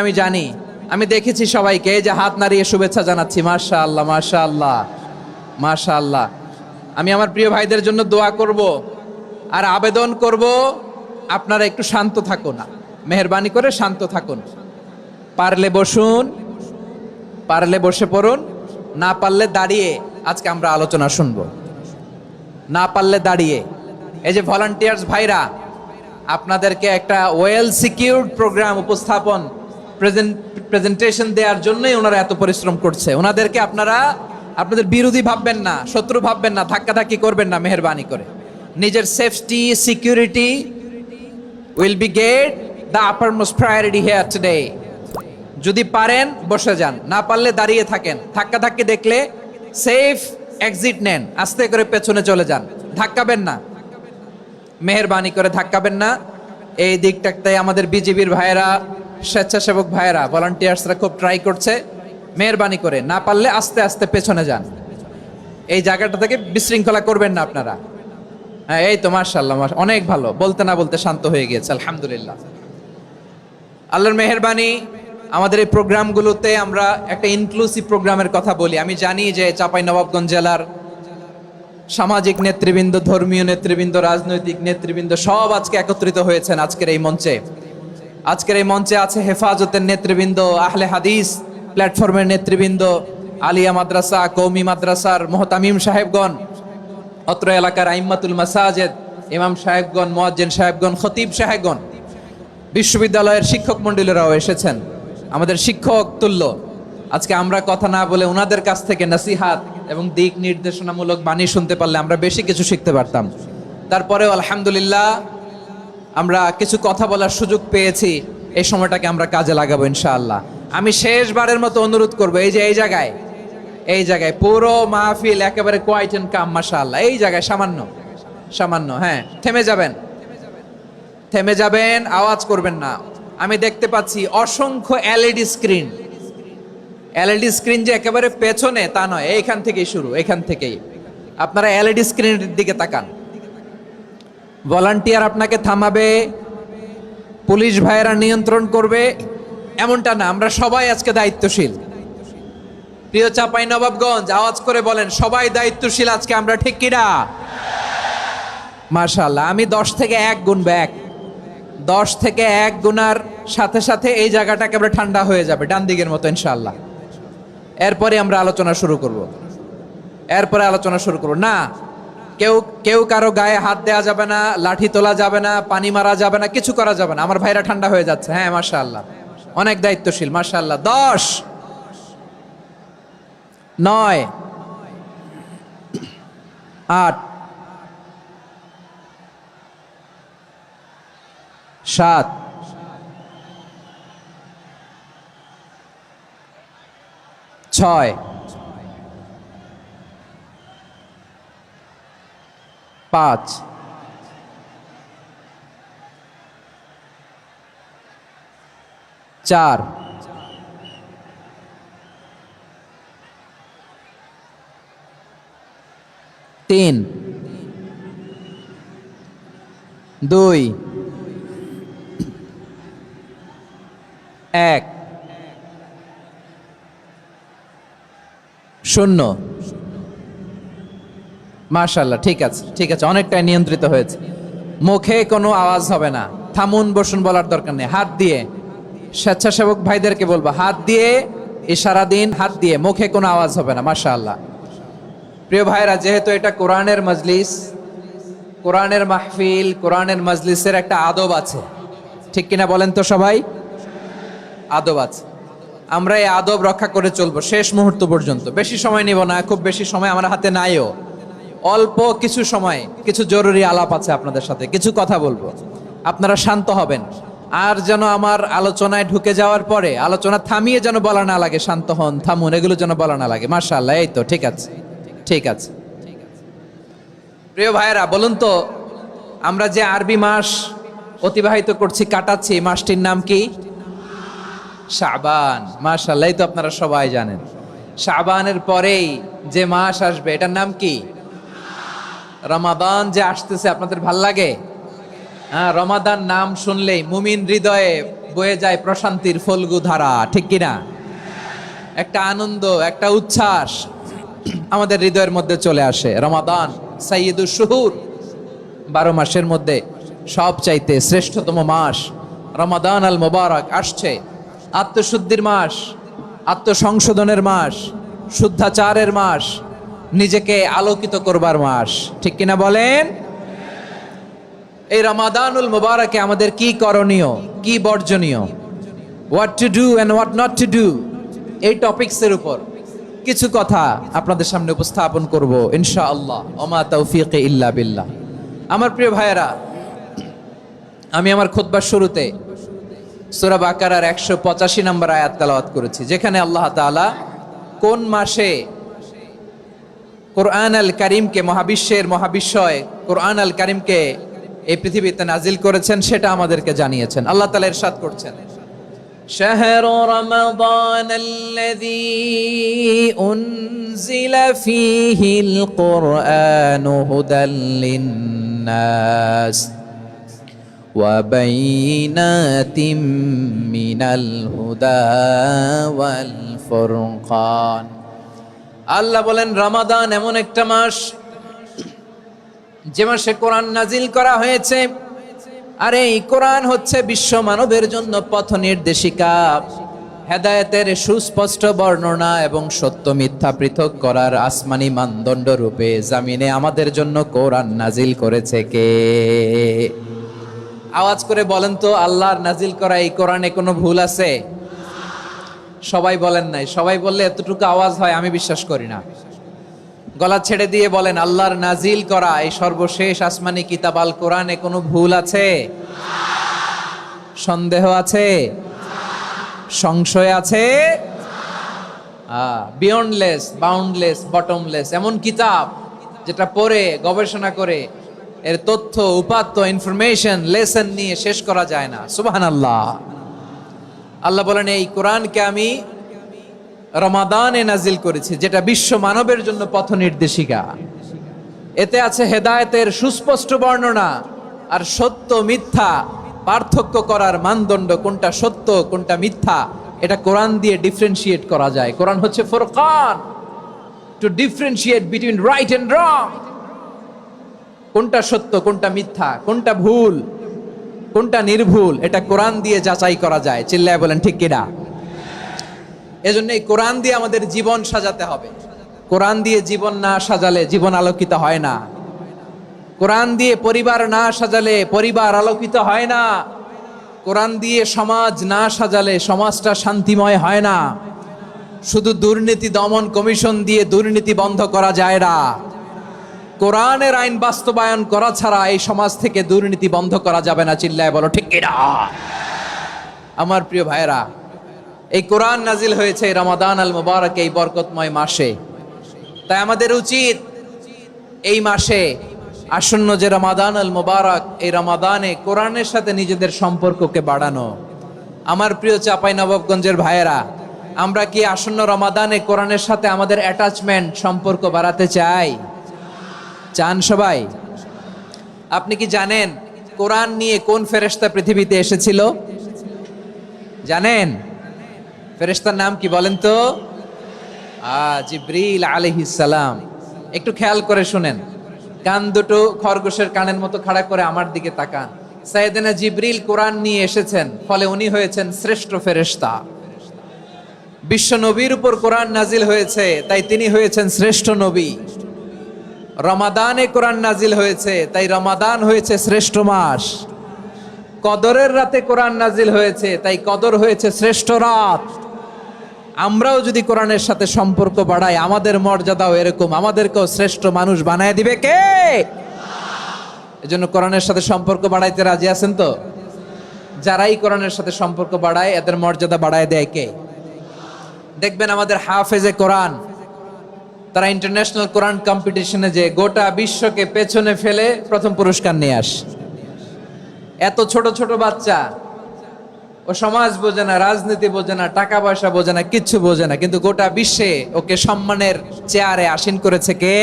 আমি জানি, আমি দেখেছি সবাইকে, এই যে হাত নাড়িয়ে শুভেচ্ছা জানাচ্ছি। মাশাআল্লাহ, মাশাআল্লাহ, মাশাআল্লাহ। আমি আমার প্রিয় ভাইদের জন্য দোয়া করব আর আবেদন করব, আপনারা একটু শান্ত থাকুন, মেহেরবানি করে শান্ত থাকুন। পারলে বসুন, পারলে বসে পড়ুন, না পারলে দাঁড়িয়ে আজকে আমরা আলোচনা শুনব। না পারলে দাঁড়িয়ে। এই যে ভলান্টিয়ার্স ভাইরা, আপনাদেরকে একটা ওয়েল সিকিউরড প্রোগ্রাম উপস্থাপন প্রেজেন্টেশন দেওয়ার জন্যই ওনারা এত পরিশ্রম করছে। ওনাদেরকে আপনারা আপনাদের বিরোধী ভাববেন না, শত্রু ভাববেন না, ধাক্কাধাক্কি করবেন না, মেহেরবানি করে। নিজের safety security will be get the uppermost priority here today. যদি পারেন বসে যান, না পারলে দাঁড়িয়ে থাকেন। ধাক্কাধাক্কি দেখলে সেফ এক্সিট নেন, আস্তে করে পেছনে চলে যান, ধাক্কাবেন না, মেহেরবানি করে ধাক্কাবেন না। এই দিকটাতে আমাদের বিজিবির ভাইয়েরা, স্বেচ্ছাসেবক ভাইয়েরা, ভলান্টিয়ার্সরা খুব ট্রাই করছে। মেহেরবানি করে না পারলে আস্তে আস্তে পেছনে যান, এই জায়গাটা থেকে বিশৃঙ্খলা করবেন না আপনারা। হ্যাঁ, এই তো মাশাআল্লাহ, অনেক ভালো। বলতে না বলতে শান্ত হয়ে গিয়েছে, আলহামদুলিল্লাহ। আল্লাহর মেহেরবানি। আমাদের এই প্রোগ্রামগুলোতে আমরা একটা ইনক্লুসিভ প্রোগ্রামের কথা বলি। আমি জানি যে চাঁপাইনবাবগঞ্জ জেলার সামাজিক নেতৃবৃন্দ, ধর্মীয় নেতৃবৃন্দ, রাজনৈতিক নেতৃবৃন্দ সব আজকে একত্রিত হয়েছেন আজকের এই মঞ্চে। আজকের এই মঞ্চে আছে হেফাজতের নেতৃবৃন্দ, আহলে হাদিস প্ল্যাটফর্মের নেতৃবৃন্দ, আলিয়া মাদ্রাসা, কওমি মাদ্রাসার মুহতামিম সাহেবগণ, অত্র এলাকার আইম্মাতুল মাসাজিদ, ইমাম সাহেবগণ, মুয়াজ্জিন সাহেবগণ, খতিব সাহেবগণ, বিশ্ববিদ্যালয়ের শিক্ষক মণ্ডলীরাও এসেছেন, আমাদের শিক্ষক তুল্য। আজকে আমরা কথা না বলে ওনাদের কাছ থেকে নসিহাত এবং দিক নির্দেশনামূলক বাণী শুনতে পারলে আমরা বেশি কিছু শিখতে পারতাম। তারপরেও আলহামদুলিল্লাহ আমরা কিছু কথা বলার সুযোগ পেয়েছি। এই সময়টাকে আমরা কাজে লাগাবো ইনশাআল্লাহ। আমি শেষবারের মতো অনুরোধ করবো, এই যে এই জায়গায় পুরো মাহফিল একেবারে কোয়াইট এন্ড কাম, মাশাআল্লাহ। এই জায়গায় সামান্য হ্যাঁ, থেমে যাবেন, আওয়াজ করবেন না। আমি দেখতে পাচ্ছি অসংখ্য এলইডি স্ক্রিন, যে একেবারে পেছনে তা নয়, এইখান থেকেই শুরু, এখান থেকেই আপনারা এলইডি স্ক্রিনের দিকে তাকান। ভলান্টিয়ার আপনাকে থামাবে, পুলিশ ভাইয়েরা নিয়ন্ত্রণ করবে, এমনটা না। আমরা সবাই আজকে দায়িত্বশীল। প্রিয় চাঁপাইনবাবগঞ্জ, আওয়াজ করে বলেন, সবাই দায়িত্বশীল আজকে আমরা, ঠিক কিনা? মাশাআল্লাহ। আমি 10 থেকে 1 গুনবো, 10 থেকে 1 গুনার সাথে সাথে এই জায়গাটা একেবারে ঠান্ডা হয়ে যাবে, ডান দিকের মতো ইনশাআল্লাহ। এরপরে আমরা আলোচনা শুরু করব। না, কেউ কারো গায়ে হাত দেওয়া যাবে না, লাঠি তোলা যাবে না, পানি মারা যাবে না, কিছু করা যাবে না। আমার ভাইরা ঠান্ডা হয়ে যাচ্ছে। হ্যাঁ, মাশাআল্লাহ, অনেক দায়িত্বশীল, মাশাআল্লাহ। 10, 9, 8, 7, 6, 5, 4, 3, 2, 1, 0। মাশাআল্লাহ, ঠিক আছে, অনেকটাই নিয়ন্ত্রিত হয়েছে। মুখে কোনো আওয়াজ হবে না, থামুন বসুন বলার দরকার নেই। হাত দিয়ে, স্বেচ্ছাসেবক ভাইদেরকে বলবো, হাত দিয়ে ইশারা দিন, হাত দিয়ে, মুখে কোনো আওয়াজ হবে না। মাশাআল্লাহ। প্রিয় ভাইরা, যেহেতু এটা কোরআনের মজলিস, কোরআনের মাহফিল, কোরআনের মজলিসের একটা আদব আছে, ঠিক কিনা বলেন তো সবাই? আদব আছে। আমরা এই আদব রক্ষা করে চলবো শেষ মুহূর্ত পর্যন্ত। বেশি সময় নিব না, খুব বেশি সময় আমার হাতে নাইও। অল্প কিছু সময় কিছু জরুরি আলাপ আছে আপনাদের সাথে, কিছু কথা বলবো। আপনারা শান্ত হবেন, আর যেন আমার আলোচনায় ঢুকে যাওয়ার পরে আলোচনা থামিয়ে যেন বলা না লাগে, শান্ত হন, থামুন, এগুলো যেন বলা না লাগে। মাশাআল্লাহ, এই তো ঠিক আছে। প্রিয় ভাইয়েরা, বলুন তো, আমরা যে আরবি মাস অতিবাহিত করছি, কাটাচ্ছি, মাসটির নাম কি? শাবান। মাশাআল্লাহ, এই তো আপনারা সবাই জানেন। শাবানের পরেই যে মাস আসবে, এটার নাম কি? রমাদান যে আসতেছে, আপনাদের ভাল লাগে? হ্যাঁ, রমাদান নাম শুনলেই মুমিন হৃদয়ে বয়ে যায় প্রশান্তির ফল্গু ধারা, ঠিক কিনা? একটা আনন্দ, একটা উচ্ছ্বাস আমাদের হৃদয়ের মধ্যে চলে আসে। রমাদান সাইয়্যিদুশ শুহুর, 12 মাসের মধ্যে সবচাইতে শ্রেষ্ঠতম মাস রমাদান আল মুবারক আসছে। আত্মশুদ্ধির মাস, আত্মসংশোধনের মাস, শুদ্ধাচারের মাস, নিজেকে আলোকিত করবার মাস, ঠিক কিনা বলেন? এই রমাদানুল মুবারকে আমাদের কি করণীয়, কি বর্জনীয়, what to do and what not to do, এই টপিকসের উপর কিছু কথা আপনাদের সামনে উপস্থাপন করব ইনশাআল্লাহ। ওমা তাওফীকি ইল্লা বিল্লাহ। আমার প্রিয় ভাইয়েরা, আমি আমার খুতবার শুরুতে সূরা বাকারার 185 নম্বর আয়াত তেলাওয়াত করেছি, যেখানে আল্লাহ তাআলা কোন মাসে কোরআন আল কারীমকে, মহাবিশ্বের মহাবিশ্বয় কোরআন আল কারীমকে এই পৃথিবীতে নাজিল করেছেন সেটা আমাদেরকে জানিয়েছেন। আল্লাহ তাআলা ইরশাদ করছেন, শাহরু রমাদান আল্লাযী উনজিলা ফীহিল কুরআনু হুদাল লিন-নাস ওয়া বাইনাতিম মিনাল হুদা ওয়াল ফুরকান। আল্লাহ বলেন, রমাদান এমন একটা মাস যে মাসে কোরআন নাজিল করা হয়েছে। আর এই কোরআন হচ্ছে বিশ্ব মানবের জন্য পথ নির্দেশিকা, হেদায়েতের সুস্পষ্ট বর্ণনা এবং সত্য মিথ্যা পৃথক করার আসমানি মানদণ্ড রূপে জামিনে আমাদের জন্য কোরআন নাজিল করেছে কে? আওয়াজ করে বলেন তো, আল্লাহর নাজিল করা এই কোরআনে কোনো ভুল আছে? সবাই বলেন নাই। সবাই বললে এতটুকু আওয়াজ হয় আমি বিশ্বাস করি না। গলা ছেড়ে দিয়ে বলেন, আল্লাহর নাজিল করা এই সর্বশেষ আসমানি কিতাব আল কোরআনে কোনো ভুল আছে? সন্দেহ আছে? সংশয় আছে? বিয়ন্ডলেস, বাউন্ডলেস, বটমলেস, এমন কিতাব যেটা পড়ে গবেষণা করে এর তথ্য, উপাত্ত, ইনফরমেশন, লেসন নিয়ে শেষ করা যায় না। সুবহানাল্লাহ। আল্লাহ বলেন, এই কোরআনকে আমি রমাদানে নাজিল করেছি, যেটা বিশ্ব মানবের জন্য পথ নির্দেশিকা। এতে আছে হেদায়েতের সুস্পষ্ট বর্ণনা আর সত্য মিথ্যা পার্থক্য করার মানদণ্ড, কোনটা সত্য কোনটা মিথ্যা এটা কোরআন দিয়ে ডিফারেন্সিয়েট করা যায়। কোরআন হচ্ছে Furqan, to differentiate between right and wrong. কোনটা সত্য, কোনটা মিথ্যা, কোনটা ভুল, কোনটা নির্ভুল, এটা কোরআন দিয়ে যাচাই করা যায়। চিল্লায় বলেন ঠিক কিনা? এজন্য এই কোরআন দিয়ে আমাদের জীবন সাজাতে হবে। কোরআন দিয়ে জীবন না সাজালে জীবন আলোকিত হয় না। কোরআন দিয়ে পরিবার না সাজালে পরিবার আলোকিত হয় না। কোরআন দিয়ে সমাজ না সাজালে সমাজটা শান্তিময় হয় না। শুধু দুর্নীতি দমন কমিশন দিয়ে দুর্নীতি বন্ধ করা যায় না। কোরআনের আইন বাস্তবায়ন করা ছাড়া এই সমাজ থেকে দুর্নীতি বন্ধ করা যাবে না। চিল্লায় বলো ঠিক কিনা? আমার প্রিয় ভাইরা, এই কোরআন নাজিল হয়েছে রমাদান আল মুবারক, এই বরকতময় মাসে। তাই আমাদের উচিত এই মাসে আসন্ন যে রমাদান আল মুবারক, এই রমাদানে কোরআনের সাথে নিজেদের সম্পর্ককে বাড়ানো। আমার প্রিয় চাঁপাইনবাবগঞ্জের ভাইয়েরা, আমরা কি আসন্ন রমাদানে কোরআনের সাথে আমাদের অ্যাটাচমেন্ট, সম্পর্ক বাড়াতে চাই? চান সবাই? আপনি কি জানেন কোরআন নিয়ে কোন ফেরেশতা পৃথিবীতে এসেছিল? জানেন? ফেরেশতার নাম কি বলেন তো? জিবরিল আলাইহিস সালাম। একটু খেয়াল করে শুনেন, কান দুটো খরগোশের কানের মতো খাড়া করে আমার দিকে তাকান। সাইয়েদনা জিবরিল কোরআন নিয়ে এসেছেন, ফলে উনি হয়েছেন শ্রেষ্ঠ ফেরেশতা। বিশ্ব নবীর উপর কোরআন নাজিল হয়েছে, তাই তিনি হয়েছেন শ্রেষ্ঠ নবী। রমাদানে কোরআন নাজিল হয়েছে, তাই রমাদান হয়েছে শ্রেষ্ঠ মাস। কদরের রাতে কোরআন নাজিল হয়েছে, তাই কদর হয়েছে শ্রেষ্ঠ রাত। আমরাও যদি কোরআনের সাথে সম্পর্ক বাড়াই, আমাদের মর্যাদাও এরকম, আমাদেরকেও শ্রেষ্ঠ মানুষ বানায় দিবে কে? এজন্য কোরআনের সাথে সম্পর্ক বাড়াইতে রাজি আছেন তো? যারাই কোরআনের সাথে সম্পর্ক বাড়ায় এদের মর্যাদা বাড়ায় দেয় কে? দেখবেন আমাদের হাফেজে কোরআন, তারা ইন্টারন্যাশনাল কোরআন কম্পিটিশনে যে গোটা বিশ্বকে পেছনে ফেলে প্রথম পুরস্কার নিয়ে আসে। এত ছোট ছোট বাচ্চা, ও সমাজ বোঝে না, রাজনীতি বোঝে না, টাকা পয়সা বোঝে না, কিচ্ছু বোঝে না, কিন্তু গোটা বিশ্বে ওকে সম্মানের চেয়ারে আসীন করেছে কে?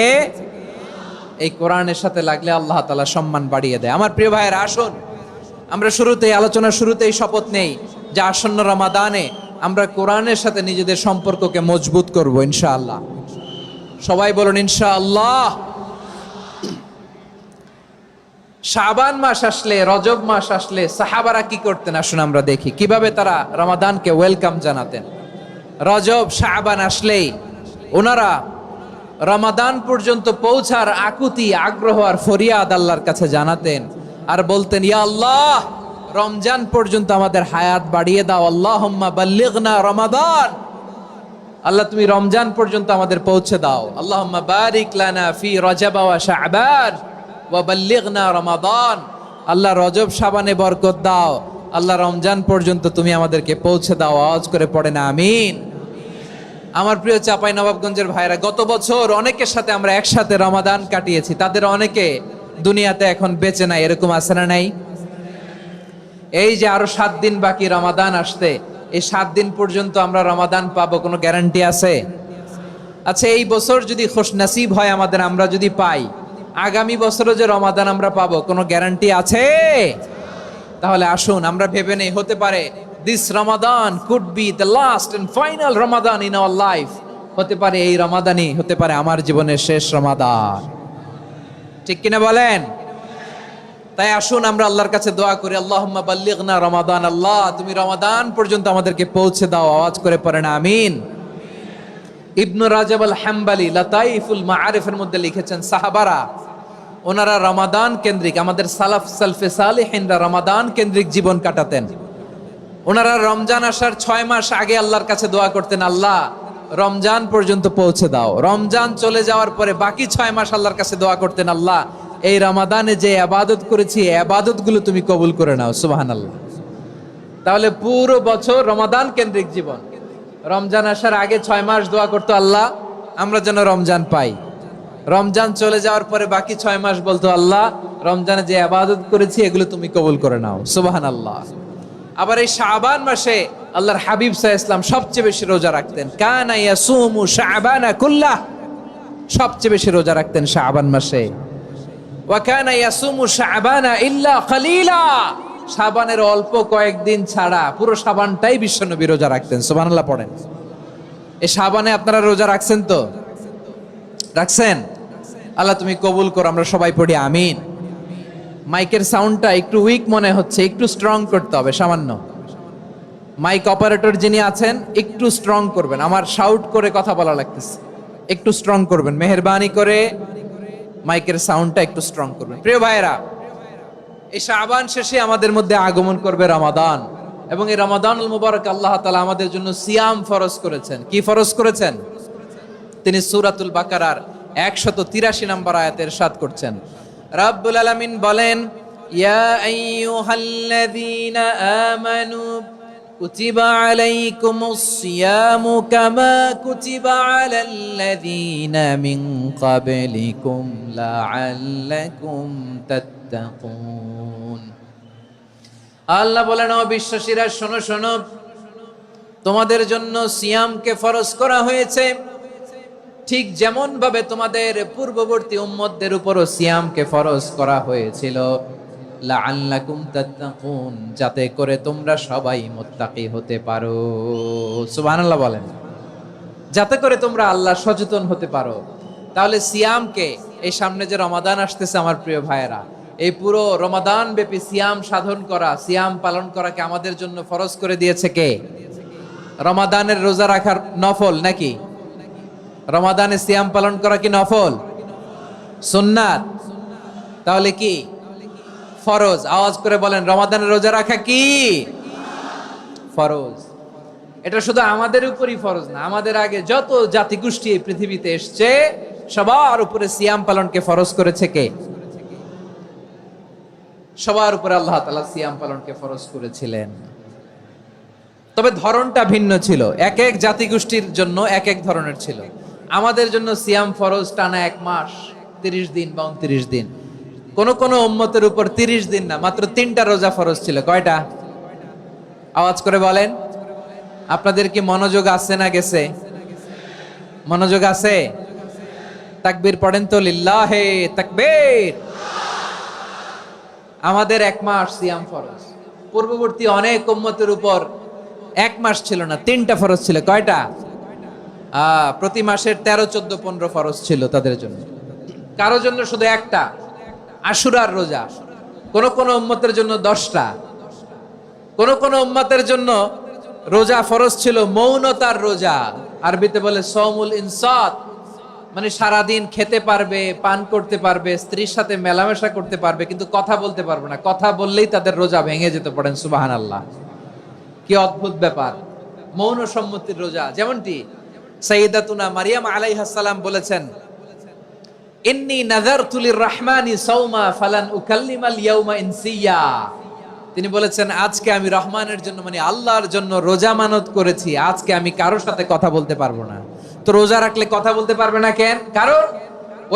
এই কোরআনের সাথে লাগলে আল্লাহ তাআলা সম্মান বাড়িয়ে দেয়। আমার প্রিয় ভাইয়েরা, আসুন আমরা শুরুতেই আলোচনার শুরুতেই শপথ নেই যে আসন্ন রমাদানে আমরা কোরআনের সাথে নিজেদের সম্পর্ককে মজবুত করব ইনশাআল্লাহ। সবাই বলুন ইনশাআল্লাহ। শাবান মাস আসলে, রজব মাস আসলে সাহাবারা কি করতেন আসুন আমরা দেখি কিভাবে তারা রমাদানকে ওয়েলকাম জানাতেন। রজব শাবান আসলেই ওনারা রমাদান পর্যন্ত পৌঁছার আকুতি, আগ্রহ আর ফরিয়াদ আল্লাহর কাছে জানাতেন আর বলতেন, ইয়া আল্লাহ, রমজান পর্যন্ত আমাদের হায়াত বাড়িয়ে দাও। আল্লাহুম্মা বাল্লিগনা রমাদান, আল্লাহ তুমি রমজান পর্যন্ত আমাদের পৌঁছে দাও। আল্লাহুম্মা বারিক লানা ফি রজব ওয়া শাবান ওয়া বাল্লিগনা রমাদান, আল্লাহ রজব শাবানে বরকত দাও, আল্লাহ রমজান পর্যন্ত তুমি আমাদেরকে পৌঁছে দাও। আওয়াজ করে পড়েন আমিন। আমার প্রিয় চাঁপাইনবাবগঞ্জের ভাইরা, গত বছর অনেকের সাথে আমরা একসাথে রমাদান কাটিয়েছি, তাদের অনেকে দুনিয়াতে এখন বেঁচে নাই, এরকম আছে না নাই? এই যে আরো 7 দিন বাকি রমাদান আসতে, এই 7 দিন পর্যন্ত আমরা রমাদান পাবো, কোনো গ্যারান্টি আছে? আচ্ছা, এই বছর যদি খুশনসিব হয় আমাদের, আমরা যদি পাই, আগামী বছরও যে রমাদান আমরা পাবো, কোনো গ্যারান্টি আছে? তাহলে আসুন আমরা ভেবে নেই, হতে পারে this Ramadan could be the last and final Ramadan in our life. হতে পারে এই রমাদানই হতে পারে আমার জীবনের শেষ রমাদান। ঠিক কিনা বলেন? তাই আসুন আমরা আল্লাহর কাছে দোয়া করি, আল্লাহুম্মা বাল্লিগনা রমাদান, আল্লাহ তুমি রমাদান পর্যন্ত আমাদেরকে পৌঁছে দাও। আওয়াজ করে পড়েন আমিন। ইবনু রাজব আল হাম্বলি লাতাইফুল মাআরিফের মধ্যে লিখেছেন, সাহাবারা ওনারা রমাদান কেন্দ্রিক, আমাদের সালাফ সালফে সালিহিনরা রমাদান কেন্দ্রিক জীবন কাটাতেন। ওনারা রমজান আসার 6 মাস আগে আল্লাহর কাছে দোয়া করতেন, আল্লাহ রমজান পর্যন্ত পৌঁছে দাও। রমজান চলে যাওয়ার পরে বাকি 6 মাস আল্লাহর কাছে দোয়া করতেন, আল্লাহ এই রমাদানে যে ইবাদত করেছি এই ইবাদতগুলো তুমি কবুল করে নাও। সুবহানাল্লাহ। তাহলে পুরো বছর রমাদান কেন্দ্রিক জীবন। রমজান আসার আগে 6 মাস দোয়া করতো, আল্লাহ আমরা যেন রমজান পাই। রমজান চলে যাওয়ার পরে বাকি 6 মাস বলতো, আল্লাহ রমজানে যে ইবাদত করেছি এগুলো তুমি কবুল করে নাও। সুবহানাল্লাহ। আবার এই শাবান মাসে আল্লাহর হাবিব সাল্লাল্লাহু আলাইহি ওয়াসাল্লাম সবচেয়ে বেশি রোজা রাখতেন। কানা ইয়াসুমু শাবানা কুল্লাহ, সবচেয়ে বেশি রোজা রাখতেন শাবান মাসে। ওয়া কানা ইয়াসুমু শাবানা ইল্লা কালিলা, শাবানের অল্প কয়েকদিন ছাড়া পুরো শাবানটাই বিশ্বনবী রোজা রাখতেন। সুবহানাল্লাহ পড়েন। এই শাবানে আপনারা রোজা রাখছেন তো? রাখছেন? আল্লাহ তুমি কবুল করো, আমরা সবাই পড়ি আমিন। মাইকের সাউন্ডটা একটু উইক মনে হচ্ছে, একটু স্ট্রং করতে হবে সামান্য। মাইক অপারেটর যিনি আছেন একটু স্ট্রং করবেন, আমার শাউট করে কথা বলা লাগতেছে, একটু স্ট্রং করবেন মেহেরবানি করে, মাইকের সাউন্ডটা একটু স্ট্রং করবেন। প্রিয় ভাইরা, এই শাবান শেষে আমাদের মধ্যে আগমন করবে রমাদান, এবং এই রমাদানুল মুবারক আল্লাহ তাআলা আমাদের জন্য সিয়াম ফরজ করেছেন। কি ফরজ করেছেন? তিনি সূরাতুল বাকারার 183 নম্বর আয়াতে ইরশাদ করছেন, রাব্বুল আলামিন বলেন, ইয়া আইয়ুহাল্লাযীনা আমানু কুতিবা আলাইকুমুস সিয়ামু কামা কুতিবা আলাল্লাযীনা মিন ক্বাবলিকুম লাআল্লাকুম তাত্তাকুন। আল্লাহ বলেন, ও বিশ্বাসীরা শোনো শোনো, তোমাদের জন্য সিয়ামকে ফরজ করা হয়েছে, ঠিক যেমন ভাবে তোমাদের পূর্ববর্তী উম্মতদের উপরও সিয়ামকে ফরজ করা হয়েছিল, লাআল্লাকুম তাত্তাকুন, যাতে করে তোমরা সবাই মুত্তাকি হতে পারো। সুবহানাল্লাহ বলেন, যাতে করে তোমরা আল্লাহ সচেতন হতে পারো। তাহলে সিয়ামকে, এই সামনে যে রমাদান আসতেছে আমার প্রিয় ভাইয়েরা, এই পুরো রমাদান ব্যাপী সিয়াম সাধন করা, সিয়াম পালন করাকে আমাদের জন্য ফরজ করে দিয়েছে কে? রমাদানের রোজা রাখার নফল নাকি? রমাদানে সিয়াম পালন করা কি নফল? সুন্নাত। তাহলে কি ফরজ? আওয়াজ করে বলেন, রমাদানের রোজা রাখা কি ফরজ? এটা শুধু আমাদের উপরই ফরজ না, আমাদের আগে যত জাতিগোষ্ঠী এই পৃথিবীতে এসছে সবার উপরে সিয়াম পালনকে ফরজ করেছে কে? সবার উপরে আল্লাহ তাআলা সিয়াম পালনকে ফরজ করেছিলেন। তবে ধরনটা ভিন্ন ছিল, এক এক জাতিগোষ্ঠীর জন্য এক এক ধরনের ছিল। আমাদের জন্য সিয়াম ফরজ টানা 1 মাস 30 দিন বা 29 দিন। কোন কোন উম্মতের উপর 30 দিন না, মাত্র 3টা রোজা ফরজ ছিল। কয়টা? আওয়াজ করে বলেন। আপনাদের কি মনোযোগ আছে না গেছে? মনোযোগ আছে? তাকবীর পড়েন তো, লিল্লাহে তাকবীর। আমাদের 1 মাস সিয়াম ফরজ। পূর্ববর্তী অনেক উম্মতের উপর 1 মাস ছিল না, 3টা ফরজ ছিল। কয়টা? প্রতি মাসের 13, 14, 15 ফরজ ছিল তাদের জন্য। কারো জন্য শুধু একটা, আশুরার রোজা। কোন কোন উম্মতের জন্য 10টা। কোন কোন উম্মতের জন্য রোজা ফরজ ছিল মৌনতার রোজা, আরবিতে বলে সওমুল ইনসাত, মানে সারাদিন খেতে পারবে, পান করতে পারবে, স্ত্রীর সাথে মেলামেশা করতে পারবে, কিন্তু কথা বলতে পারবে না। কথা বললেই তাদের রোজা ভেঙে যেতে। পড়েন সুবহানাল্লাহ। কি অদ্ভুত ব্যাপার! মৌন সম্মতির রোজা। যেমনটি সাইয়্যিদাতুনা মারিয়াম আলাইহাস সালাম বলেছেন, ইন্নী নাযারতু লির-রাহমানি সাওমা ফালান উকাল্লিমাল ইয়াওমা ইনসিয়া। তিনি বলেছেন, আজকে আমি রহমানের জন্য, মানে আল্লাহর জন্য রোজা মানত করেছি, আজকে আমি কারোর সাথে কথা বলতে পারবো না। তো রোজা রাখলে কথা বলতে পারবে না কেন? কারণ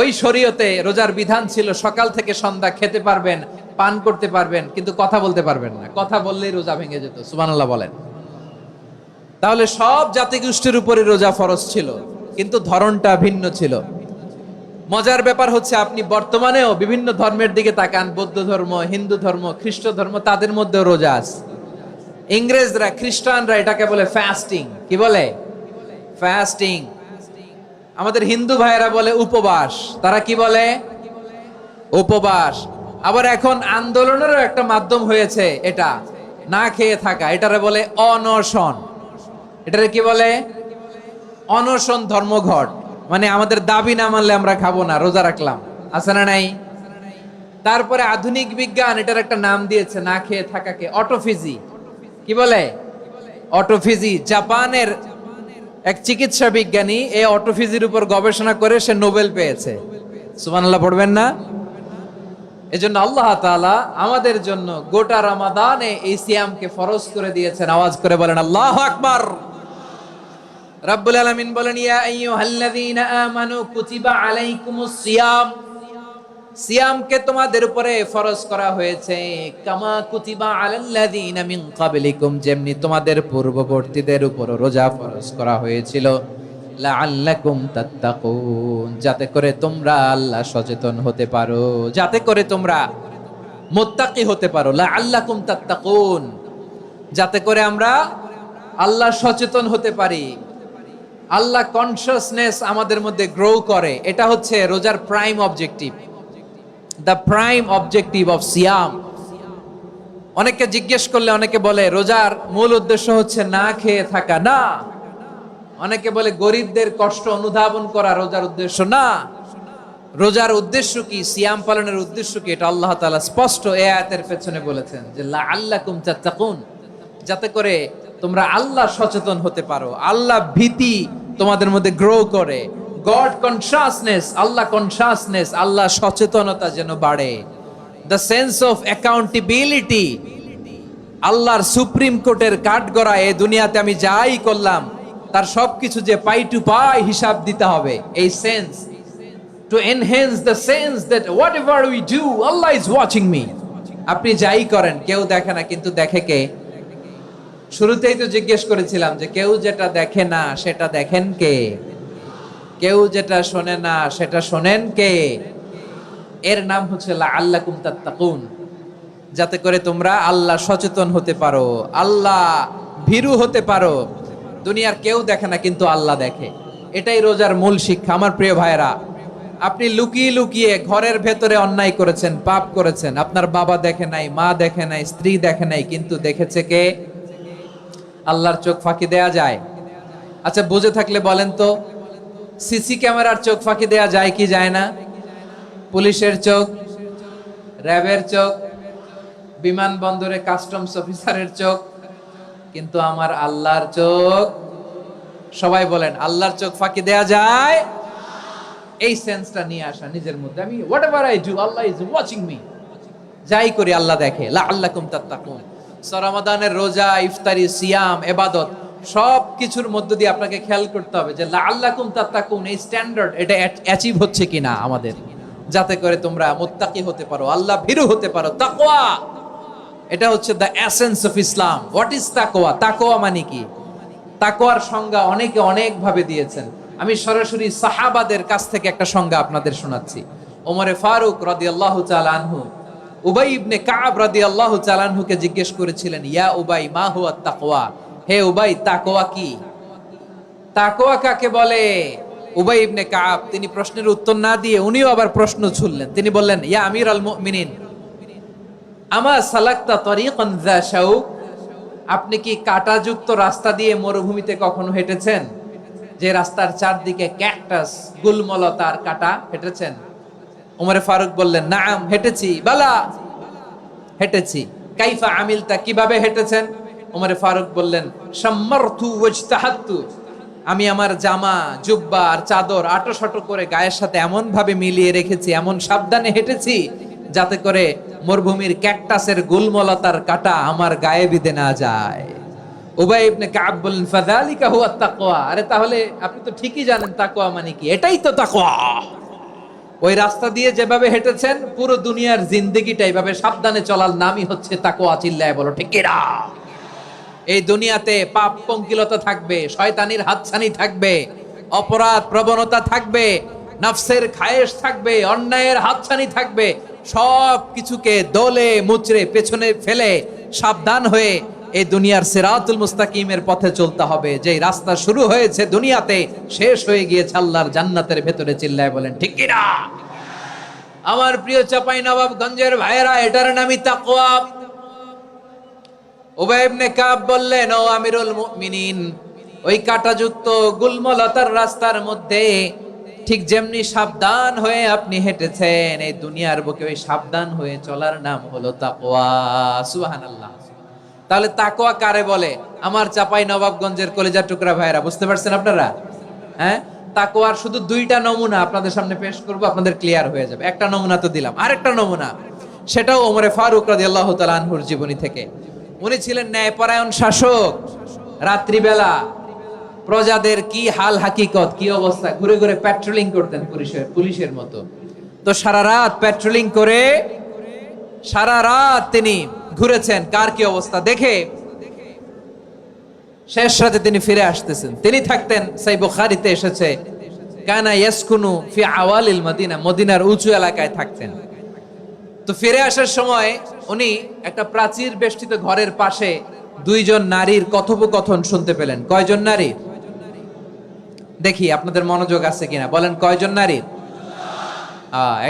ওই শরীয়তে রোজার বিধান ছিল সকাল থেকে সন্ধ্যা খেতে পারবেন, পান করতে পারবেন, কিন্তু কথা বলতে পারবেন না। কথা বললেই রোজা ভেঙে যেত। সুবহানাল্লাহ বলেন। তাহলে সব জাতিগোষ্ঠীর উপরে রোজা ফরজ ছিল, কিন্তু ধরনটা ভিন্ন ছিল। মজার ব্যাপার হচ্ছে, আপনি বর্তমানেও বিভিন্ন ধর্মের দিকে তাকান, বৌদ্ধ ধর্ম, হিন্দু ধর্ম, খ্রিস্ট ধর্ম, তাদের মধ্যেও রোজা আছে। ইংরেজরা, খ্রিস্টানরা এটাকে বলে ফাস্টিং। কি বলে? ফাস্টিং। আমাদের হিন্দু ভাইয়েরা বলে উপবাস। তারা কি বলে? উপবাস। আবার এখন আন্দোলনেরও একটা মাধ্যম হয়েছে এটা, না খেয়ে থাকা। এটারে বলে অনশন। এটারে কি বলে? অনশন ধর্মঘট। মানে আমাদের দাবি না মানলে আমরা খাবো না, রোজা রাখলাম। আছে না নাই? তারপরে আধুনিক বিজ্ঞান এটার একটা নাম দিয়েছে না খেয়ে থাকাকে, অটোফিজি। কি বলে? অটোফিজি। জাপানের এক চিকিৎসা বিজ্ঞানী এই অটোফিজির উপর গবেষণা করে সে নোবেল পেয়েছে। সুবহানাল্লাহ পড়বেন না? এজন্য আল্লাহ তাআলা আমাদের জন্য গোটা রমাদানে এই সিয়ামকে ফরজ করে দিয়েছেন। আওয়াজ করে বলেন আল্লাহু আকবার। রাব্বুল আলামিন বলেন, ইয়া আইয়ুহাল্লাযীনা আমানু কুতিবা আলাইকুমুস সিয়াম। সিয়ামকে তোমাদের উপরে ফরজ করা হয়েছে, কামা কুতিবা আলাল্লাযীনা মিন ক্বাবলিকুম, যেমনি তোমাদের পূর্ববর্তীদের উপর রোজা ফরজ করা হয়েছিল, লাআল্লাকুম তাত্তাকুন, যাতে করে তোমরা আল্লাহ সচেতন হতে পারো, যাতে করে তোমরা মুত্তাকি হতে পারো। লাআল্লাকুম তাত্তাকুন, যাতে করে আমরা আল্লাহ সচেতন হতে পারি, আল্লাহ কনসিয়াসনেস আমাদের মধ্যে গ্রো করে। এটা হচ্ছে রোজার prime objective, the prime objective of সিয়াম। অনেকে জিজ্ঞেস করলে অনেকে বলে রোজার মূল উদ্দেশ্য হচ্ছে না খেয়ে থাকা। না। অনেকে বলে গরিবদের কষ্ট অনুধাবন করা রোজার উদ্দেশ্য। না। রোজার উদ্দেশ্য কি? সিয়াম পালনের উদ্দেশ্য কি? এটা আল্লাহ তাআলা স্পষ্ট এই আয়াতের পেছনে বলেছেন যে লাআল্লাকুম তাত্তাকুন, যাতে করে তোমরা আল্লাহ সচেতন হতে পারো, আল্লাহ ভীতি তোমাদের মধ্যে গ্রো করে, গড কনসিয়াসনেস, আল্লাহ কনসিয়াসনেস, আল্লাহ সচেতনতা যেন বাড়ে, দ্য সেন্স অফ অ্যাকাউন্টেবিলিটি। আল্লাহর সুপ্রিম কোর্টের কাঠগড়া এই দুনিয়াতে আমি যাই করলাম তার সবকিছু যে পাই টু পাই হিসাব দিতে হবে, এই sense, to enhance the sense that what ever we do Allah is watching me. আপনি যাই করেন কেউ দেখে না, কিন্তু দেখে কে? শুরুতেই তো জিজ্ঞেস করেছিলাম যে কেউ যেটা দেখে না সেটা দেখেন কে? কেউ যেটা শোনে না সেটা শোনেন কে? এর নাম হচ্ছে লাআল্লাকুম তাত্তাকুন, যাতে করে তোমরা আল্লাহ সচেতন হতে পারো, আল্লাহ ভীরু হতে পারো। দুনিয়ার কেউ দেখে না, কিন্তু আল্লাহ দেখে। এটাই রোজার মূল শিক্ষা। আমার প্রিয় ভাইরা, আপনি লুকিয়ে লুকিয়ে ঘরের ভেতরে অন্যায় করেছেন, পাপ করেছেন, আপনার বাবা দেখে নাই, মা দেখে নাই, স্ত্রী দেখে নাই, কিন্তু দেখেছে কে? আল্লাহর চোখ ফাঁকি দেয়া যায়? আচ্ছা, বুঝে থাকলে বলেন তো, সিসি ক্যামেরার চোখ ফাঁকি দেয়া যায় কি যায় না? পুলিশের চোখ, র্যাবের চোখ, বিমানবন্দরে কাস্টমস অফিসারের চোখ, কিন্তু আমার আল্লাহর চোখ? সবাই বলেন, আল্লাহর চোখ ফাঁকি দেয়া যায়? এই সেন্সটা নিয়ে আসা নিজের মধ্যে, আমি what ever I do Allah is watching me, যাই করি আল্লাহ দেখে। লাআল্লাকুম তাত্তাকুন। রমাদানের রোজা, ইফতারি, সিয়াম, ইবাদত সব কিছুর মধ্য দিয়ে আপনাকে খেয়াল করতে হবে যে লাআল্লাকুম তাত্তাকুন এই স্ট্যান্ডার্ড এটা অ্যাচিভ হচ্ছে কিনা আমাদের, যাতে করে তোমরা মুত্তাকি হতে পারো, আল্লাহ ভীরু হতে পারো। তাকওয়া, এটা হচ্ছে the essence of Islam. What is তাকওয়া? তাকওয়া মানে কি? তাকওয়ার সংজ্ঞা অনেকে অনেক ভাবে দিয়েছেন। আমি সরাসরি সাহাবাদের কাছ থেকে একটা সংজ্ঞা আপনাদের শোনাচ্ছি। ওমরে ফারুক রাদিয়াল্লাহু তাআলা আনহু উবাই ইবনে কাব রাদিয়াল্লাহু তাআলা আনহুকে জিজ্ঞেস করেছিলেন, ইয়া উবাই মা হুয়া তাকওয়া, হে উবাই তাকওয়া কি? তাকওয়া কাকে বলে? উবাই ইবনে কাব তিনি প্রশ্নের উত্তর না দিয়ে উনিও আবার প্রশ্ন ছুড়লেন। তিনি বললেন, ইয়া আমিরাল মুমিনিন, আমা সালাকতা তরিকান যা শাউক, আপনি কি কাঁটাযুক্ত রাস্তা দিয়ে মরুভূমিতে কখনো হেঁটেছেন? যে রাস্তার চারদিকে ক্যাকটাস, গুলমলতার কাঁটা, হেঁটেছেন? ওমরে ফারুক বললেন, নাম, হেঁটেছি। বালা, হেঁটেছি। কাইফা আমিলতা, কিভাবে হেঁটেছেন? ওমরে ফারুক বললেন, শাম্মারতু ওয়াজতাহাতু, আমি আমার জামা, জুব্বা আর চাদর আটোসাটো করে গায়ের সাথে এমন ভাবে মিলিয়ে রেখেছি, এমন সাবধানে হেঁটেছি যাতে করে মরুভূমির ক্যাকটাসের গুলমলতার কাঁটা আমার গায়ে বিঁধে না যায়। উবাই ইবনে কাব বললেন, ফাযালিকা হুয়া তাকওয়া, আরে তাহলে আপনি তো ঠিকই জানেন তাকওয়া মানে কি, এটাই তো তাকওয়া। ওই রাস্তা দিয়ে যেভাবে হেঁটেছেন, পুরো দুনিয়ার জিন্দেগিটা এইভাবে সাবধানে চলার নামই হচ্ছে তাকওয়া। চিল্লায় বলো ঠিক কিনা? এই দুনিয়াতে পাপ পঙ্কিলতা থাকবে, শয়তানির হাতছানি থাকবে, অপরাধ প্রবণতা থাকবে, নফসের খায়েশ থাকবে, অন্যায়ের হাতছানি থাকবে। সব কিছুকে দলে মুচড়ে পেছনে ফেলে সাবধান হয়ে এই দুনিয়ার সিরাতুল মুস্তাকিমের পথে চলতে হবে। যে রাস্তা শুরু হয়েছে দুনিয়াতে, শেষ হয়ে গিয়েছে আল্লাহর জান্নাতের ভেতরে। চিল্লায় বলেন ঠিক কিনা? আমার প্রিয় চাঁপাইনবাবগঞ্জের ভাইয়েরা, এটার নামই তাকওয়া। উবাই ইবনে কাব বললেন, ও আমিরুল মুমিনিন, ওই কাঁটাযুক্ত গুলমলতার রাস্তার মধ্যে ঠিক যেমনি সাবধান হয়ে আপনি হেঁটেছেন, এই দুনিয়ার বুকে ওই সাবধান হয়ে চলার নাম হলো তাকওয়া। সুবহানাল্লাহ। তাহলে তাকওয়া কারে বলে? আমার চাঁপাইনবাবগঞ্জের কলিজা টুকরা ভাইয়েরা, বুঝতে পারছেন আপনারা? হ্যাঁ, তাকওয়ার শুধু দুইটা নমুনা আপনাদের সামনে পেশ করব, আপনাদের ক্লিয়ার হয়ে যাবে। একটা নমুনা তো দিলাম, আরেকটা নমুনা, সেটাও ওমরে ফারুক রাদিয়াল্লাহু তাআলা আনহুর জীবনী থেকে। উনি ছিলেন ন্যায়পরায়ণ শাসক। রাত্রিবেলা প্রজাদের কি হাল হাকিকত, কি অবস্থা, ঘুরে ঘুরে প্যাট্রোলিং করতেন পুলিশের মতো। তো সারা রাত প্যাট্রোলিং করে সারা রাত তিনি ঘুরেছেন কার কি অবস্থা দেখে। শেষ রাতে তিনি ফিরে আসতেছেন। তিনি থাকতেন, সেই বুখারীতে এসেছে, কানা ইয়াসকুনু ফি আওয়ালিল মদিনা, মদিনার উঁচু এলাকায় থাকতেন। তো ফিরে আসার সময় উনি একটা প্রাচীর বেষ্টিত ঘরের পাশে দুইজন নারীর কথোপকথন শুনতে পেলেন। কয়জন নারীর? দেখি আপনাদের মনোযোগ আছে কিনা, বলেন কয়জন নারীর?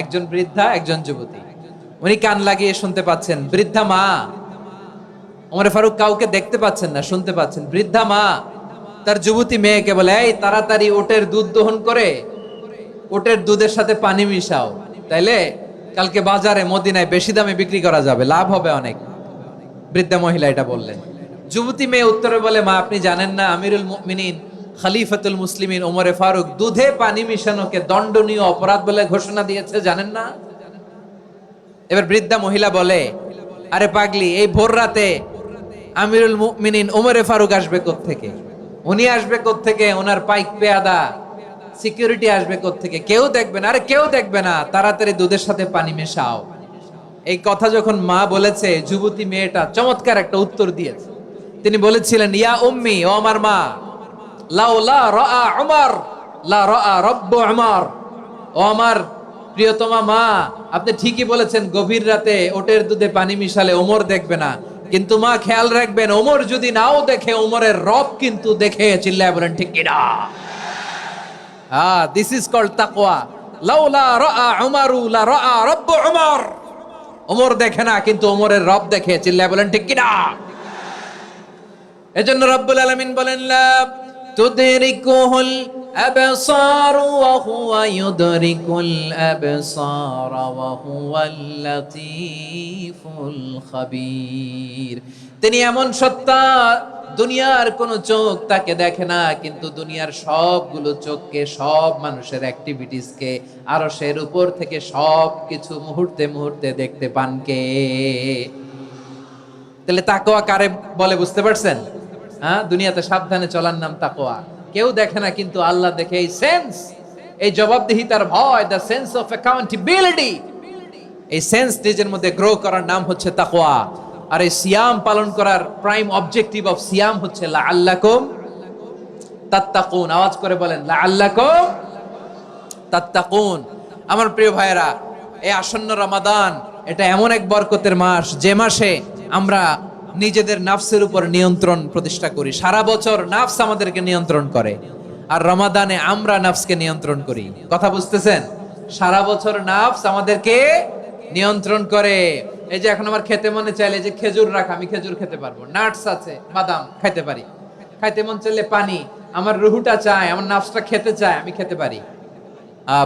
একজন বৃদ্ধা, একজন যুবতী। উনি কান লাগিয়ে শুনতে পাচ্ছেন। বৃদ্ধা মা, ওমর ফারুক কাউকে দেখতে পাচ্ছেন না, শুনতে পাচ্ছেন। বৃদ্ধা মা তার যুবতী মেয়েকে বলে, এই তাড়াতাড়ি ওটের দুধ দহন করে ওটের দুধের সাথে পানি মিশাও, তাইলে কালকে বাজারে মদিনায় বেশি দামে বিক্রি করা যাবে, লাভ হবে অনেক। বৃদ্ধা মহিলা এটা বললেন। যুবতী মেয়ে উত্তরে বলে, মা আপনি জানেন না আমিরুল মুমিনিন খলিফাতুল মুসলিমিন ওমরে ফারুক দুধে পানি মিশানোকে দণ্ডনীয় অপরাধ বলে ঘোষণা দিয়েছে, জানেন না? এবার বৃদ্ধা মহিলা বলে, আরে পাগলি, এই ভোর রাতে আমিরুল মুমিনিন ওমরে ফারুক আসবে কোত্থেকে? উনি আসবে কোত্থেকে? ওনার পাইক পেয়াদা সিকিউরিটি আসবে কোত্থেকে? কেউ দেখবে না। আরে কেউ দেখবে না, তাড়াতাড়ি দুধের সাথে পানি মেশাও। এই কথা যখন মা বলেছে, যুবতী মেয়েটা চমৎকার একটা উত্তর দিয়েছে। তিনি বলেছিলেন, ইয়া উম্মি, ও আমার মা, লাউলা রাআ উমর লা রাআ রাব্বু উমর, ও আমার প্রিয়তমা মা, আপনি ঠিকই বলেছেন, গভীর রাতে ওটের দুধে পানি মিশালে ওমর দেখবে না, কিন্তু মা খেয়াল রাখবেন, ওমর যদি নাও দেখে, ওমরের রব কিন্তু দেখে। চিল্লায় বলেন ঠিক কিনা? দিস ইজ কল্ড তাকওয়া। লাউলা রাআ উমরু লা রাআ রাব্বু উমর, ওমর দেখে না কিন্তু ওমরের রব দেখে। চিল্লায় বলেন ঠিক কিনা? এজন্য রব্বুল আলামিন বলেন, লা তুদরিকুহুল আবসার ওয়া হুয়া ইউদরিকুল আবসার ওয়া হুয়াল লাতীফুল খাবীর। তিনি এমন সত্তা, দুনিয়ার কোন চোখ তাকে দেখে না, কিন্তু দুনিয়ার সবগুলো চোখকে, সব মানুষের অ্যাক্টিভিটিসকে আরশের উপর থেকে সব কিছু মুহূর্তে মুহূর্তে দেখতে পান কে? তাহলে তাকওয়া কারে বলে বুঝতে পারছেন? দুনিয়াতে সাবধানে চলার নাম তাকওয়া। কেউ দেখে না কিন্তু আল্লাহ দেখে। এই সেন্স, এই জবাবদিহিতার ভয়, দ্য সেন্স অফ অ্যাকাউন্টেবিলিটি, এই সেন্স নিজের মধ্যে গ্রো করার নাম হচ্ছে তাকওয়া। আর এই সিয়াম পালন করার প্রাইম অবজেক্টিভ অফ সিয়াম হচ্ছে লাআল্লাকুম তাত্তাকুন। আওয়াজ করে বলেন, লাআল্লাকুম তাত্তাকুন। আমার প্রিয় ভাইয়েরা, এই আসন্ন রমাদান এটা এমন এক বরকতের মাস যে মাসে আমরা নিজেদের নাফসের উপর নিয়ন্ত্রণ প্রতিষ্ঠা করি। সারা বছর নাফস আমাদেরকে নিয়ন্ত্রণ করে, আর রমাদানে আমরা নাফসকে নিয়ন্ত্রণ করি। কথা বুঝতেছেন? সারা বছর নাফস আমাদেরকে নিয়ন্ত্রণ করে। এই যে এখন আমার খেতে মনে চাইলে যে খেজুর রাখ, আমি খেজুর খেতে পারবো, নাটস আছে, বাদাম খাইতে পারি। খাইতে মন চাইলে পানি, আমার রুহুটা চায়, আমার নাফসটা খেতে চায়, আমি খেতে পারি,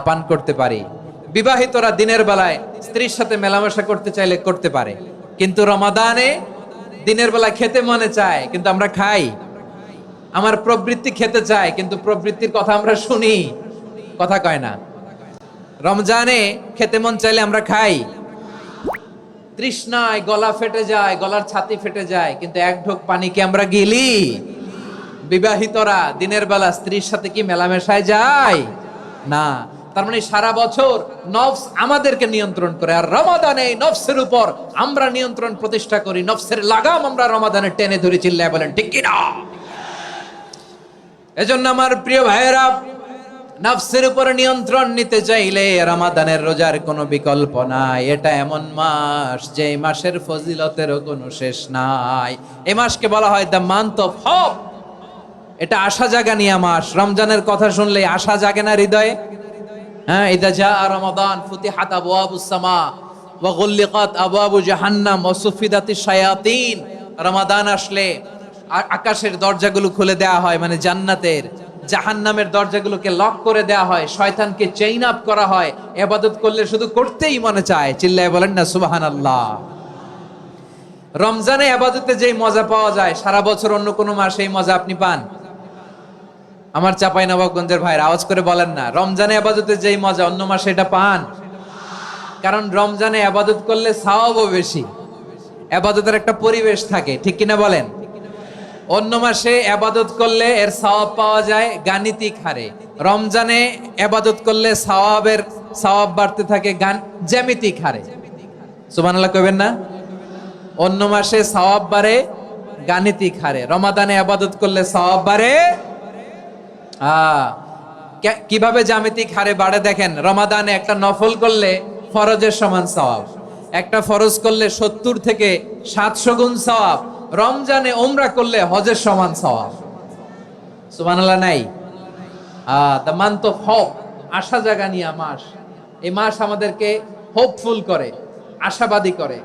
পান করতে পারি। বিবাহিতরা দিনের বেলায় স্ত্রীর সাথে মেলামেশা করতে চাইলে করতে পারে, কিন্তু রমাদানে দিনের বেলা খেতে মনে চায় কিন্তু আমরা খাই। আমার প্রবৃত্তি খেতে চায় কিন্তু প্রবৃত্তির কথা আমরা শুনি, কথা কয় না। রমজানে খেতে মন চাইলে আমরা খাই, তৃষ্ণায় গলা ফেটে যায়, গলার ছাতি ফেটে যায়, কিন্তু এক ঢোক পানি কি আমরা গিলি? বিবাহিতরা দিনের বেলা স্ত্রীর সাথে কি মেলামেশায় যায় না। তার মানে সারা বছর নফস আমাদেরকে নিয়ন্ত্রণ করে, আর রমাদানে নফসের উপর আমরা নিয়ন্ত্রণ প্রতিষ্ঠা করি। নফসের লাগাম আমরা রমাদানে টেনে ধরে, চিল্লায় বলেন ঠিক কি না? এজন্য আমার প্রিয় ভাইয়েরা, নফসের উপর নিয়ন্ত্রণ নিতে চাইলে রমাদানের রোজার কোনো বিকল্প নাই। এটা এমন মাস যে মাসের ফজিলতেরও কোনো শেষ নাই। এই মাসকে বলা হয় দ্য মান্থ অফ হোপ। এটা আশা জাগানিয়া মাস। রমজানের কথা শুনলে আশা জাগে না হৃদয়ে? হ্যাঁ, ইদা জা রমাদান ফুতিহাত আবওয়াবুস সামা ওয়া গুল্লিকাত আবওয়াবু জাহান্নাম ওয়া সুফিদাতিশ শায়াতিন। রমাদান আসলে আকাশের দরজাগুলো খুলে দেওয়া হয়, মানে জান্নাতের। জাহান্নামের দরজাগুলোকে লক করে দেওয়া হয়, শয়তানকে চেইন আপ করা হয়। ইবাদত করলে শুধু করতেই মনে চায়, চিল্লায় বলেন না সুবহানাল্লাহ। রমজানে ইবাদতে যেই মজা পাওয়া যায়, সারা বছর অন্য কোনো মাসে এই মজা আপনি পান? আমার চাঁপাইনবাবগঞ্জের ভাইরা আওয়াজ করে বলেন না, রমজানে ইবাদতে যেই মজা অন্য মাসে এটা পান? কারণ রমজানে ইবাদত করলে সওয়াবও বেশি, ইবাদতের একটা পরিবেশ থাকে, ঠিক কিনা বলেন? অন্য মাসে ইবাদত করলে এর সওয়াব পাওয়া যায় গাণিতিক হারে, রমজানে ইবাদত করলে সওয়াব বাড়তে থাকে জ্যামিতিক হারে। সুবহানাল্লাহ কইবেন না? অন্য মাসে সওয়াব বাড়ে গাণিতিক হারে, রমাদানে ইবাদত করলে সওয়াব বাড়ে কিভাবে জ্যামিতিক হারে বাড়ে দেখেন। রমাদানে একটা নফল করলে ফরজের সমান সওয়াব, একটা ফরজ করলে 70 থেকে 700 গুণ সওয়াব। রমজানে উমরা করলে হজের সমান সওয়াব। সুবহানাল্লাহ নাই? দ্য মান্থ অফ হোপ, আশা জাগানিয়া মাস। এই মাস আমাদেরকে হোপফুল করে, আশাবাদী করে।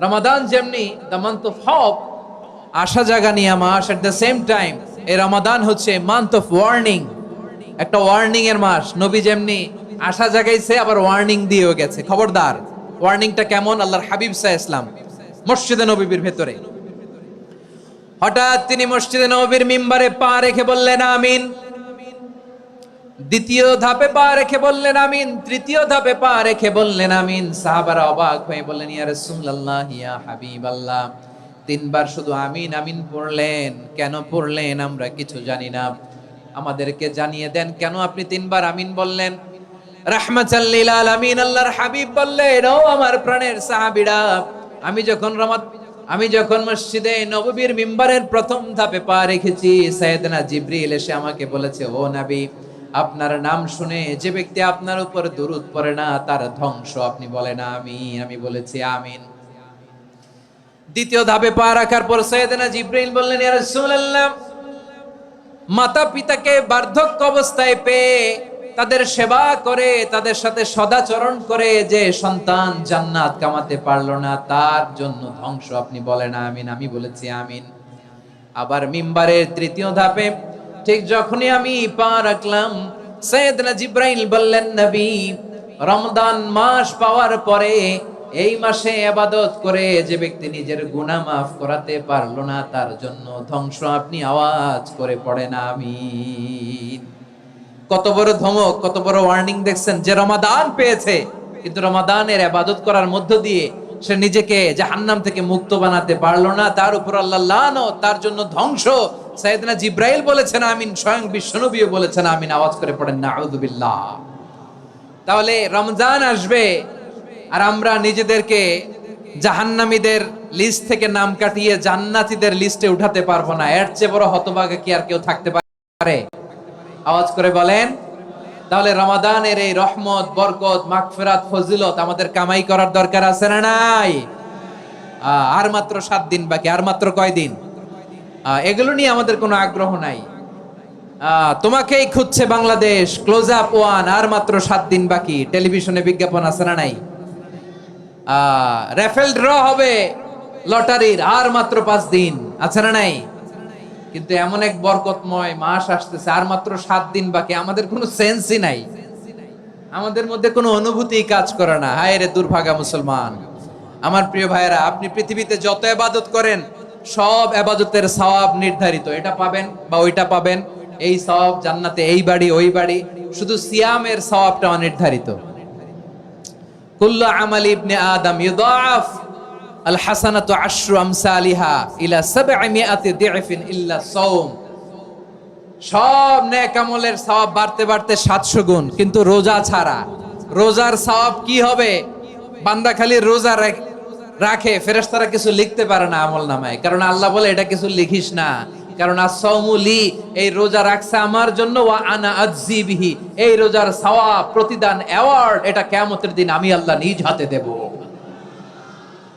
রমাদান যেমনি দ্য মান্থ অফ হোপ, আশা জাগানিয়া মাস, এট দ্য সেম টাইম এই রমাদান হচ্ছে মান্থ অফ ওয়ার্নিং, একটা ওয়ার্নিং এর মাস। নবী যেমনি আশা জাগাইছে, আবার ওয়ার্নিং দিয়েও গেছে, খবরদার। ওয়ার্নিংটা কেমন? আল্লাহর হাবিব সাল্লাল্লাহু আলাইহি ওয়াসাল্লাম মসজিদে নববীর ভেতরে, হঠাৎ তিনি মসজিদে নববীর মিম্বারে পা রেখে বললেন আমিন। দ্বিতীয় ধাপে পা রেখে বললেন আমিন, তৃতীয় ধাপে পা রেখে বললেন আমিন। সাহাবারা অবাক হয়ে বললেন ইয়া রাসূলুল্লাহ, ইয়া হাবিবাল্লাহ, 3 বার শুধু আমিন আমিন পড়লেন, কেন পড়লেন আমরা কিছু জানি না, আমাদেরকে জানিয়ে দেন কেন আপনি 3 বার আমিন বললেন। রাহমাতাল লিল আলামিন আল্লাহর হাবিব বললেন, ও আমার প্রাণের সাহাবীরা, আমি যখন মসজিদে নববীর মিম্বারের প্রথম ধাপে পা রেখেছি, সাইয়েদনা জিবরিল এসে আমাকে বলেছে, ও নবী, আপনার নাম শুনে যে ব্যক্তি আপনার উপর দুরূদ পড়ে না তার ধ্বংস। আপনি বলেন আমিন। আমি বলেছি আমিন। দ্বিতীয় ধাপে পা রাখার পর সাইয়েদনা জিবরিল বললেন, ইয়া রাসূলুল্লাহ, মাতা পিতাকে বার্ধক্য অবস্থায় পেয়ে তাদের সেবা করে, তাদের সাথে সদাচরণ করে যে সন্তান জান্নাত কামাতে পারলো না, তার জন্য ধ্বংস। আপনি বলেন আমিন। আমি বলেছি আমিন। আবার মিম্বারের তৃতীয় ধাপে ঠিক যখনই আমি পা রাখলাম, সাইয়েদনা জিবরাইল বললেন, নবী, রমজান মাস পাওয়ার পরে এই মাসে ইবাদত করে যে ব্যক্তি নিজের গুনাহ মাফ করাতে পারলো না, তার জন্য ধ্বংস। আপনি আওয়াজ করে পড়েন আমিন। কত বড় ধমক, কত বড় ওয়ার্নিং দেখছেন। যে রমাদান পেয়েছে, কিন্তু রমাদানের ইবাদত করার মধ্য দিয়ে সে নিজেকে জাহান্নাম থেকে মুক্ত বানাতে পারলো না, তার উপর আল্লাহ লানত, তার জন্য ধ্বংস। সাইয়েদনা জিবরাইল বলেছেন আমিন, স্বয়ং বিশ্বনবীও বলেছেন আমিন। আওয়াজ করে পড়েন নাউযু বিল্লাহ। তাহলে রমজান আসবে আর আমরা নিজেদেরকে জাহান্নামীদের লিস্ট থেকে নাম কাটিয়ে জান্নাতীদের লিস্টে উঠাতে পারবো না। এর চেয়ে বড় হতভাগা কি আর কেউ থাকতে পারে? আওয়াজ করে বলেন তাহলে রমাদানের এই রহমত, বরকত, মাগফিরাত, ফজিলত আমাদের কামাই করার দরকার আছে না নাই? আর মাত্র 7 দিন বাকি, আর মাত্র কয় দিন? এগুলো নিয়ে আমাদের কোনো আগ্রহ নাই। তোমাকেই খুঁজছে বাংলাদেশ, ক্লোজ আপ ওয়ান, আর মাত্র 7 দিন বাকি। টেলিভিশনে বিজ্ঞাপন আছে না নাই? রেফেল ড্র হবে লটারির, আর মাত্র 5 দিন, আছে না নাই? কিন্তু এমন এক বরকতময় মাস আসতেছে, আর মাত্র 7 দিন বাকি। আমাদের কোনো সেন্সই নাই, আমাদের মধ্যে কোনো অনুভূতি কাজ করে না। হায় রে দুর্ভাগা মুসলমান। আমার প্রিয় ভাইয়েরা, আপনি পৃথিবীতে যত ইবাদত করেন সব ইবাদতের সওয়াব নির্ধারিত। এটা পাবেন বা ওইটা পাবেন, এই সওয়াব জান্নাতে, এই বাড়ি ওই বাড়ি। শুধু সিয়ামের সওয়াবটা অনির্ধারিত। কুল্লু আমালি ইবনে আদম ইউদাআফ আল হাসানাতু আশরু আমসালিহা ইলা 700 দি'ফিন ইল্লা সাওম। সব নেক আমলের সওয়াব বাড়তে বাড়তে 700 গুণ, কিন্তু রোজা ছাড়া। রোজার সওয়াব কি হবে? বান্দা খালি রোজা রাখে, ফেরেশতারা কিছু লিখতে পারে না আমলনামায়, কারণ আল্লাহ বলে এটা কিছু লিখিস না, কারণ as-সাওমু লি, এই রোজা রাখছে আমার জন্য, ওয়া আনা আজজি বিহি, এই রোজার সওয়াব, প্রতিদান, অ্যাওয়ার্ড, এটা কিয়ামতের দিন আমি আল্লাহ নিজ হাতে দেব,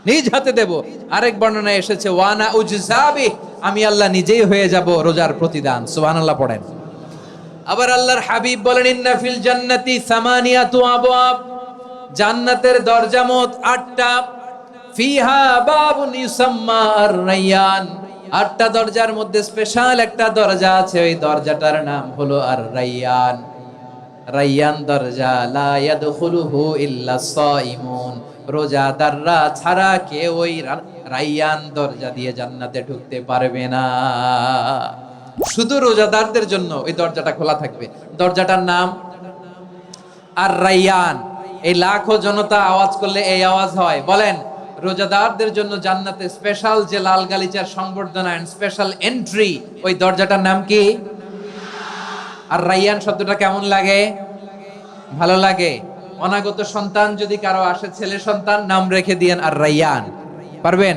নিজ হাতে দেব। আরেক বর্ণনায় এসেছে ওয়া আনা উজজাবি, আমি আল্লাহ নিজেই হয়ে যাব রোজার প্রতিদান। সুবহানাল্লাহ পড়েন। আবার আল্লাহর হাবিব বলেন ইন্না ফিল জান্নাতি সামানিয়াতু আবওয়াব, জান্নাতের দরজা মোট 8টা। ফিহা বাবুন ইউসাম্মা আর-রায়্যান, 8টা দরজার মধ্যে স্পেশাল একটা দরজা আছে, ওই দরজাটার নাম হলো আর-রায়্যান। রায়্যান দরজা, লা ইয়াদখুলুহু ইল্লা সাইমুন, রোজাদাররা ছাড়া কেউ ওই রায়্যান দরজা দিয়ে জান্নাতে ঢুকতে পারবে না। শুধু রোজাদারদের জন্য ওই দরজাটা খোলা থাকবে। দরজাটার নাম আর-রায়্যান। এই লাখো জনতা আওয়াজ করলে এই আওয়াজ হয়, বলেন রোজাদারদের জন্য জান্নাতে স্পেশাল যে লাল গালিচার সংবর্ধনা এন্ড স্পেশাল এন্ট্রি, ওই দরজাটার নাম কি? আর-রায়্যান শব্দটা কেমন লাগে? ভালো লাগে। অনাগত সন্তান যদি কারো আসে, ছেলে সন্তান, নাম রেখে দিয়েন আর-রায়্যান। পারবেন?